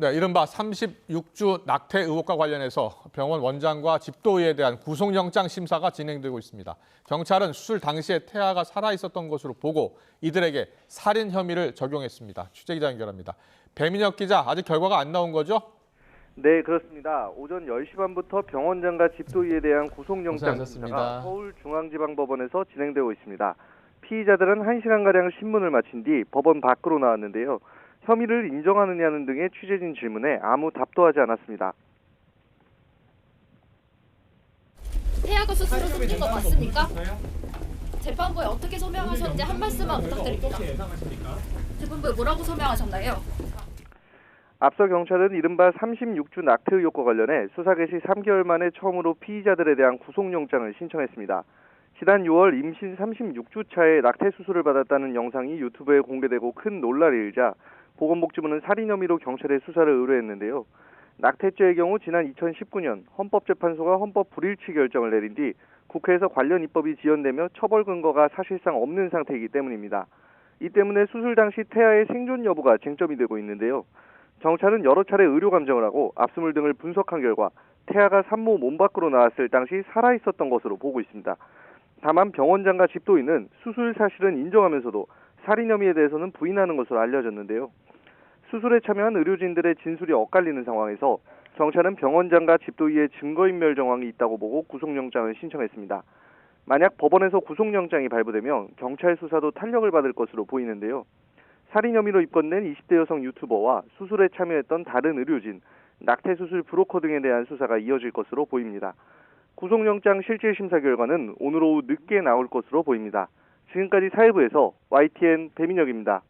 네, 이른바 36주 낙태 의혹과 관련해서 병원 원장과 집도의에 대한 구속영장 심사가 진행되고 있습니다. 경찰은 수술 당시에 태아가 살아있었던 것으로 보고 이들에게 살인 혐의를 적용했습니다. 취재기자 연결합니다. 배민혁 기자, 아직 결과가 안 나온 거죠? 네, 그렇습니다. 오전 10시 반부터 병원장과 집도의에 대한 구속영장 심사가 서울중앙지방법원에서 진행되고 있습니다. 피의자들은 1시간가량 신문을 마친 뒤 법원 밖으로 나왔는데요. 혐의를 인정하느냐는 등의 취재진 질문에 아무 답도 하지 않았습니다. 태아가 스스로 숨긴 거 맞습니까? 재판부에 어떻게 소명하셨는지 한 말씀만 부탁드립니다. 재판부에 뭐라고 소명하셨나요? 앞서 경찰은 이른바 36주 낙태 의혹과 관련해 수사 개시 3개월 만에 처음으로 피의자들에 대한 구속영장을 신청했습니다. 지난 6월 임신 36주 차에 낙태 수술을 받았다는 영상이 유튜브에 공개되고 큰 논란이 일자 보건복지부는 살인 혐의로 경찰에 수사를 의뢰했는데요. 낙태죄의 경우 지난 2019년 헌법재판소가 헌법 불일치 결정을 내린 뒤 국회에서 관련 입법이 지연되며 처벌 근거가 사실상 없는 상태이기 때문입니다. 이 때문에 수술 당시 태아의 생존 여부가 쟁점이 되고 있는데요. 경찰은 여러 차례 의료 감정을 하고 압수물 등을 분석한 결과 태아가 산모 몸 밖으로 나왔을 당시 살아있었던 것으로 보고 있습니다. 다만 병원장과 집도의는 수술 사실은 인정하면서도 살인 혐의에 대해서는 부인하는 것으로 알려졌는데요. 수술에 참여한 의료진들의 진술이 엇갈리는 상황에서 경찰은 병원장과 집도의의 증거인멸 정황이 있다고 보고 구속영장을 신청했습니다. 만약 법원에서 구속영장이 발부되면 경찰 수사도 탄력을 받을 것으로 보이는데요. 살인 혐의로 입건된 20대 여성 유튜버와 수술에 참여했던 다른 의료진, 낙태수술 브로커 등에 대한 수사가 이어질 것으로 보입니다. 구속영장 실질심사 결과는 오늘 오후 늦게 나올 것으로 보입니다. 지금까지 사회부에서 YTN 배민혁입니다.